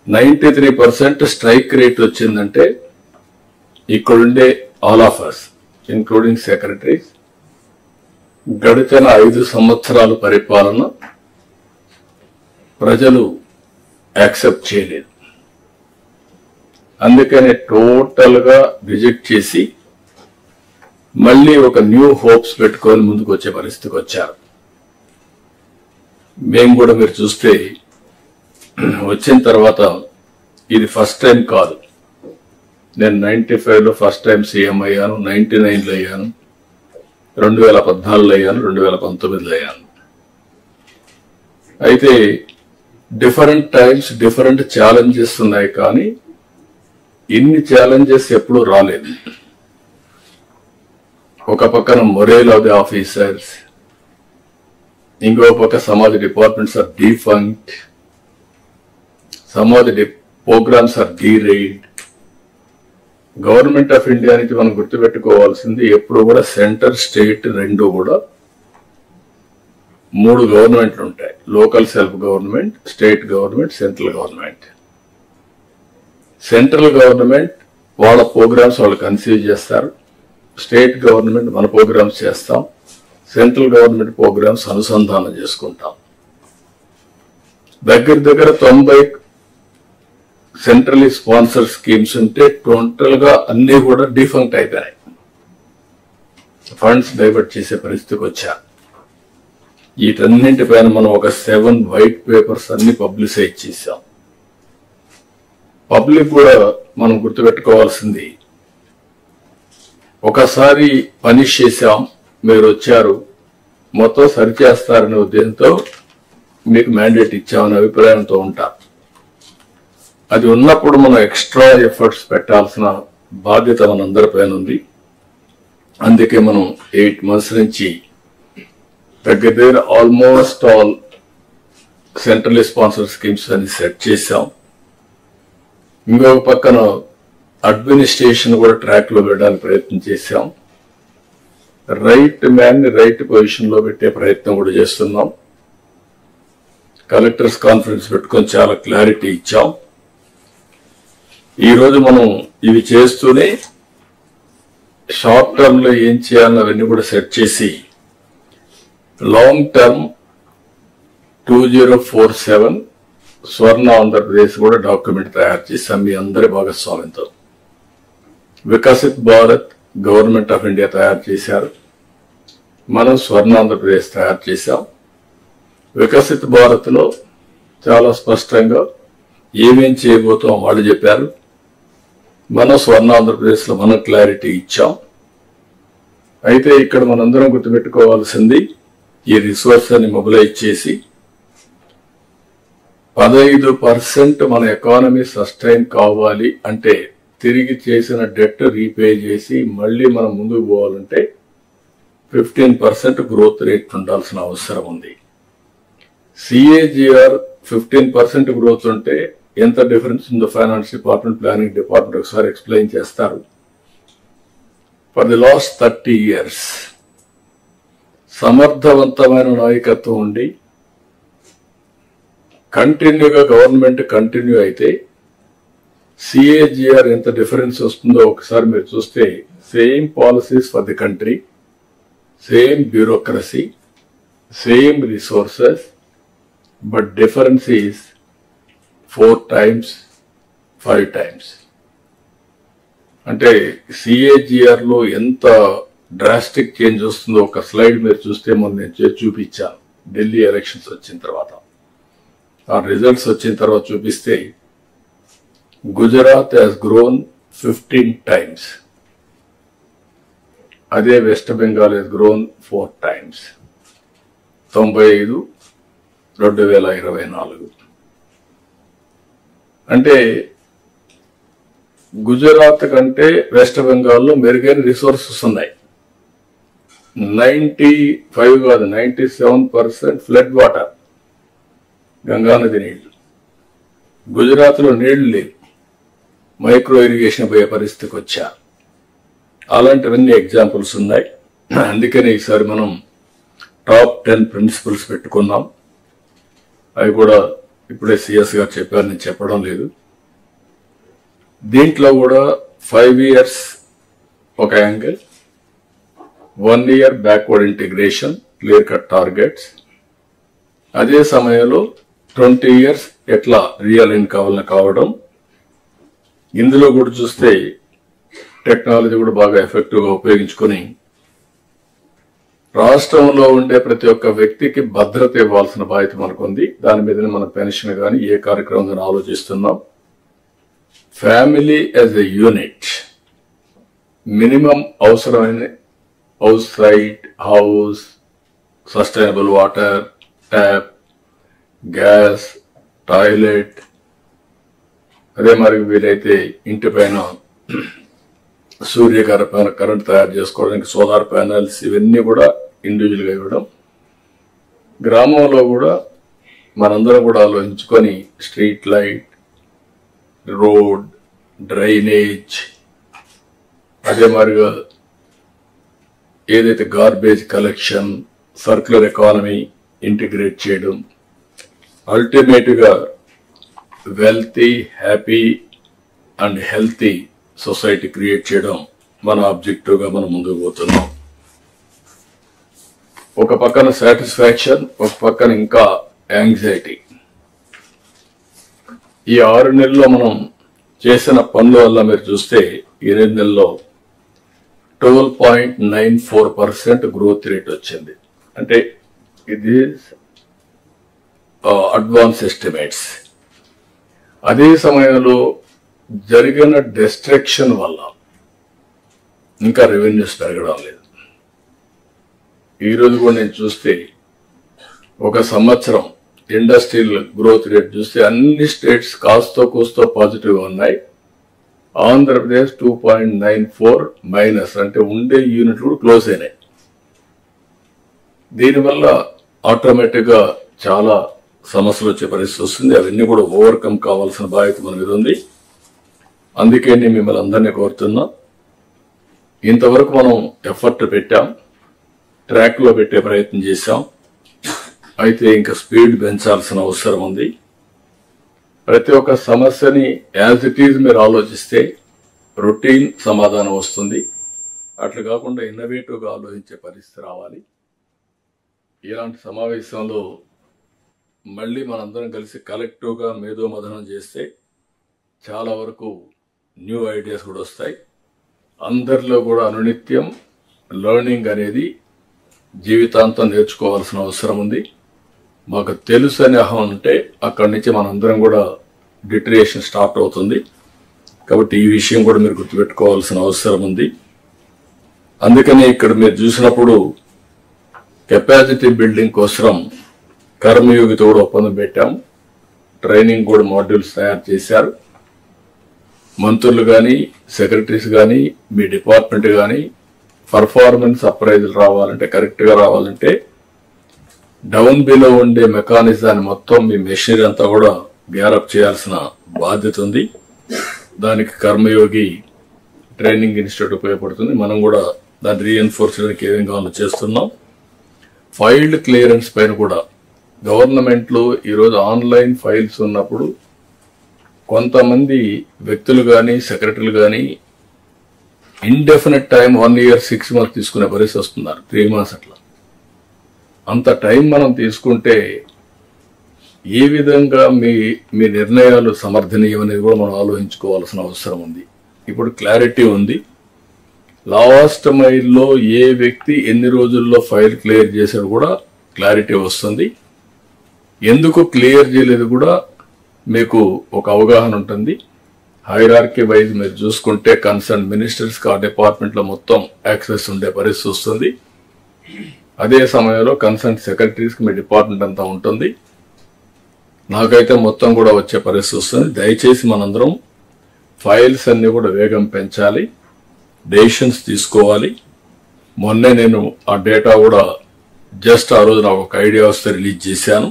93% strike rate వచ్చిందంటే ఇక్కడుండే all of us including secretaries గడిచిన 5 సంవత్సరాల పరిపాలన ప్రజలు యాక్సెప్ట్ చేయలేదు. అందుకనే టోటల్ గా రిజెక్ట్ చేసి మళ్ళీ ఒక న్యూ హోప్స్ పెట్టుకొని ముందుకు వచ్చే పరిస్థితికి వచ్చారు. మేము కూడా మీరు చూస్తే వచ్చిన తర్వాత ఇది ఫస్ట్ టైం కాదు. నేను 95లో ఫస్ట్ టైం సీఎం అయ్యాను, 99లో అయ్యాను, 2014లో అయ్యాను, 2019లో అయ్యాను. అయితే డిఫరెంట్ టైమ్స్ డిఫరెంట్ ఛాలెంజెస్ ఉన్నాయి, కానీ ఇన్ని ఛాలెంజెస్ ఎప్పుడూ రాలేదు. ఒక పక్కన మొరేల్ ఆఫ్ ది ఆఫీసర్స్, ఇంకో పక్క some of the departments are defunct, some of the programmes are derailed. Government of India నుంచి మనం గుర్తుపెట్టుకోవాల్సింది ఎప్పుడు కూడా సెంటర్ స్టేట్ రెండు కూడా 3 గవర్నమెంట్లు ఉంటాయి. Local self government, state government, central government. Central government వాళ్ళ ప్రోగ్రామ్స్ వాళ్ళు కన్సీవ్ చేస్తారు, స్టేట్ గవర్నమెంట్ మన ప్రోగ్రామ్స్ చేస్తాం, సెంట్రల్ గవర్నమెంట్ ప్రోగ్రామ్స్ అనుసంధానం చేసుకుంటాం. దగ్గర 90 సెంట్రలీ స్పాన్సర్ స్కీమ్స్ ఉంటే టోటల్ గా అన్ని కూడా డిఫంక్ట్ అయిపోయాయి. ఫండ్స్ డైవర్ట్ చేసే పరిస్థితికి వచ్చారు. వీటన్నింటిపైన మనం ఒక 7 వైట్ పేపర్స్ అన్ని పబ్లిసైజ్ చేశాం. పబ్లిక్ కూడా మనం గుర్తుపెట్టుకోవాల్సింది, ఒకసారి పనిష్ చేశాం, మీరు వచ్చారు, మొత్తం సరిచేస్తారనే ఉద్దేశంతో మీకు మ్యాండేట్ ఇచ్చామనే అభిప్రాయంతో ఉంటారు. అది ఉన్నప్పుడు మనం ఎక్స్ట్రా ఎఫర్ట్స్ పెట్టాల్సిన బాధ్యత మనందరిపైన ఉంది. అందుకే మనం 8 months నుంచి దగ్గర almost all central sponsor schemes అని సెట్ చేశాం. ఇంకొక పక్కన అడ్మినిస్ట్రేషన్ కూడా ట్రాక్ లో పెట్టడానికి ప్రయత్నం చేశాం. రైట్ మ్యాన్ ని రైట్ పొజిషన్ లో పెట్టే ప్రయత్నం కూడా చేస్తున్నాం. కలెక్టర్స్ కాన్ఫరెన్స్ పెట్టుకొని చాలా క్లారిటీ ఇచ్చాం. ఈ రోజు మనం ఇవి చేస్తూనే షార్ట్ టర్మ్ లో ఏం చేయాలని అవన్నీ కూడా సెట్ చేసి లాంగ్ టర్మ్ 2047 స్వర్ణ ఆంధ్రప్రదేశ్ కూడా డాక్యుమెంట్ తయారు చేశాం మీ అందరి భాగస్వామ్యంతో. Viksit Bharat government of India తయారు చేశారు, మనం స్వర్ణ ఆంధ్రప్రదేశ్ తయారు చేశాం. వికసిత్ భారత్ లో చాలా స్పష్టంగా ఏమేం చేయబోతాం వాళ్ళు చెప్పారు. మనం స్వర్ణ ఆంధ్రప్రదేశ్ లో మనం క్లారిటీ ఇచ్చాం. అయితే ఇక్కడ మనందరం గుర్తుపెట్టుకోవాల్సింది, ఈ రిసోర్స్ అని మొబిలైజ్ చేసి 15% మన ఎకానమీ సస్టైన్ కావాలి అంటే, తిరిగి చేసిన డెట్ రీపే చేసి మళ్ళీ మనం ముందుకు పోవాలంటే 15% గ్రోత్ రేట్ ఉండాల్సిన అవసరం ఉంది. CAGR 15% గ్రోత్ ఉంటే ఎంత డిఫరెన్స్ ఉందో ఫైనాన్స్ డిపార్ట్మెంట్, ప్లానింగ్ డిపార్ట్మెంట్ ఒకసారి ఎక్స్ప్లెయిన్ చేస్తారు. ఫర్ ది లాస్ట్ 30 years సమర్థవంతమైన నాయకత్వం ఉండి కంటిన్యూగా గవర్నమెంట్ కంటిన్యూ అయితే CAGR ఎంత డిఫరెన్స్ వస్తుందో ఒకసారి మీరు చూస్తే, same policies for the country, same bureaucracy, same resources, but difference is 4 times, 5 times. అంటే CAGR లో ఎంత డ్రాస్టిక్ చేంజ్ వస్తుందో ఒక స్లైడ్ మీరు చూస్తే మొన్న నేను చూపించాను. ఢిల్లీ ఎలక్షన్స్ వచ్చిన తర్వాత, ఆ రిజల్ట్స్ వచ్చిన తర్వాత చూపిస్తే గుజరాత్ హ్యాస్ గ్రోన్ 15 times. అదే west Bengal has grown 4 times. 95, 2024. అంటే గుజరాత్ కంటే వెస్ట్ బెంగాల్లో మెరుగైన రిసోర్సెస్ ఉన్నాయి. 95 కాదు 97% ఫ్లడ్ వాటర్, గంగానది నీళ్లు. గుజరాత్ లో నీళ్లు లేవు, మైక్రో ఇరిగేషన్ పోయే పరిస్థితికి వచ్చారు. అలాంటివన్నీ ఎగ్జాంపుల్స్ ఉన్నాయి. అందుకని ఈసారి మనం టాప్ 10 ప్రిన్సిపల్స్ పెట్టుకున్నాం. అవి కూడా ఇప్పుడే సిఎస్ గారు చెప్పారు, నేను చెప్పడం లేదు. దీంట్లో కూడా 5 years ఒక angle, 1 year backward integration, clear cut targets. అదే సమయంలో 20 years ఎట్లా రియల్ కావాలని కావడం. ఇందులో కూడా చూస్తే టెక్నాలజీ కూడా బాగా ఎఫెక్టివ్గా ఉపయోగించుకొని రాష్ట్రంలో ఉండే ప్రతి ఒక్క వ్యక్తికి భద్రత ఇవ్వాల్సిన బాధ్యత మనకుంది. దాని మీదనే మన పెన్షన్ కానీ ఏ కార్యక్రమం కానీ ఆలోచిస్తున్నాం. Family as a unit, minimum అవసరమైన house site, house, sustainable water, tap, gas, toilet, అదే మరి వీలైతే ఇంటి పైన కరెంట్ తయారు చేసుకోవడానికి సోలార్ ప్యానెల్స్, ఇవన్నీ కూడా ఇండివిజువల్ గా ఇవ్వడం. గ్రామంలో కూడా మనందరం కూడా ఆలోచించుకొని స్ట్రీట్ లైట్, రోడ్, డ్రైనేజ్, అదే మరిగా ఏదైతే garbage collection, circular economy integrate చేయడం, అల్టిమేట్ గా wealthy, happy and healthy society create చేయడం మన ఆబ్జెక్టివ్ గా మనం ముందుకు పోతున్నాం. ఒక పక్కన సాటిస్ఫాక్షన్, ఒక పక్కన ఇంకా యాంగ్జైటీ. ఈ 6 నెలల్లో మనం చేసిన పనుల వల్ల మీరు చూస్తే ఈ 8 నెలల్లో 12.94% గ్రోత్ రేట్ వచ్చింది. అంటే ఇది అడ్వాన్స్ ఎస్టిమేట్స్. అదే సమయంలో జరిగిన డిస్ట్రక్షన్ వల్ల ఇంకా రెవెన్యూస్ పెరగడం లేదు. ఈరోజు కూడా నేను చూస్తే ఒక సంవత్సరం ఇండస్ట్రియల్ గ్రోత్ రేట్ చూస్తే అన్ని స్టేట్స్ కాస్తో కూస్తో పాజిటివ్ ఉన్నాయి. ఆంధ్రప్రదేశ్ 2.94 మైనస్, అంటే ఉండే యూనిట్లు కూడా క్లోజ్ అయినాయి. దీనివల్ల ఆటోమేటిక్ గా చాలా సమస్యలు వచ్చే పరిస్థితి వస్తుంది. అవన్నీ కూడా ఓవర్కమ్ కావాల్సిన బాధ్యత మన మీద ఉంది. అందుకే నేను మిమ్మల్ని అందరినీ కోరుతున్నా, ఇంతవరకు మనం ఎఫర్ట్ పెట్టాం, ట్రాక్ లో పెట్టే ప్రయత్నం చేశాం. అయితే ఇంకా స్పీడ్ పెంచాల్సిన అవసరం ఉంది. ప్రతి ఒక్క సమస్యని యాజ్ ఇట్ ఈజ్ మీరు ఆలోచిస్తే రొటీన్ సమాధానం వస్తుంది. అట్లా కాకుండా ఇన్నోవేటివ్ గా ఆలోచించే పరిస్థితి రావాలి. ఇలాంటి సమావేశంలో మళ్ళీ మనందరం కలిసి కలెక్టివ్ గా మేధోమథనం చేస్తే చాలా వరకు న్యూ ఐడియాస్ కూడా వస్తాయి. అందరిలో కూడా అనునిత్యం లెర్నింగ్ అనేది జీవితాంతం నేర్చుకోవాల్సిన అవసరం ఉంది. మాకు తెలుసు అనే అహం ఉంటే అక్కడి నుంచి మనందరం కూడా డిటరేషన్ స్టార్ట్ అవుతుంది. కాబట్టి ఈ విషయం కూడా మీరు గుర్తుపెట్టుకోవాల్సిన అవసరం ఉంది. అందుకని ఇక్కడ మీరు చూసినప్పుడు కెపాసిటీ బిల్డింగ్ కోసం కర్మయోగితో కూడా ఒప్పందం పెట్టాం. ట్రైనింగ్ కూడా మాడ్యూల్స్ తయారు చేశారు. మంత్రులు కానీ, సెక్రటరీస్ కానీ, మీ డిపార్ట్మెంట్ కానీ పర్ఫార్మెన్స్ అప్రైజల్ రావాలంటే, కరెక్ట్ గా రావాలంటే డౌన్ బిలో ఉండే మెకానిజాన్ని మొత్తం మీ మెషినరీ అంతా కూడా గ్యారప్ చేయాల్సిన బాధ్యత ఉంది. దానికి కర్మయోగి ట్రైనింగ్ ఇన్స్టిట్యూట్ ఉపయోగపడుతుంది. మనం కూడా దాన్ని రీఎన్ఫోర్స్ చేయడానికి ఏమేం కావాలో చేస్తున్నాం. ఫైల్డ్ క్లియరెన్స్ పైన కూడా గవర్నమెంట్ లో ఈరోజు ఆన్లైన్ ఫైల్స్ ఉన్నప్పుడు కొంతమంది వ్యక్తులు కానీ, సెక్రటరీలు కానీ ఇండెఫినెట్ టైం 1 year 6 months తీసుకునే పరిస్థితి వస్తున్నారు. 3 months అట్లా. అంత టైం మనం తీసుకుంటే ఏ విధంగా మీ నిర్ణయాలు సమర్థనీయం అనేది కూడా మనం ఆలోచించుకోవాల్సిన అవసరం ఉంది. ఇప్పుడు క్లారిటీ ఉంది. లాస్ట్ మైల్లో ఏ వ్యక్తి ఎన్ని రోజుల్లో ఫైల్ క్లియర్ చేశాడు కూడా క్లారిటీ వస్తుంది. ఎందుకు క్లియర్ చేయలేదు కూడా మీకు ఒక అవగాహన ఉంటుంది. హైరార్కీ వైజ్ మీరు చూసుకుంటే కన్సర్న్ మినిస్టర్స్ కి ఆ డిపార్ట్మెంట్ లో మొత్తం యాక్సెస్ ఉండే పరిస్థితి వస్తుంది. అదే సమయంలో కన్సర్న్ సెక్రటరీస్ కి మీ డిపార్ట్మెంట్ అంతా ఉంటుంది. నాకైతే మొత్తం కూడా వచ్చే పరిస్థితి వస్తుంది. దయచేసి మనందరం ఫైల్స్ అన్ని కూడా వేగం పెంచాలి, డెసిషన్స్ తీసుకోవాలి. మొన్నే నేను ఆ డేటా కూడా జస్ట్ ఆ రోజు నాకు ఒక ఐడియా వస్తే రిలీజ్ చేశాను.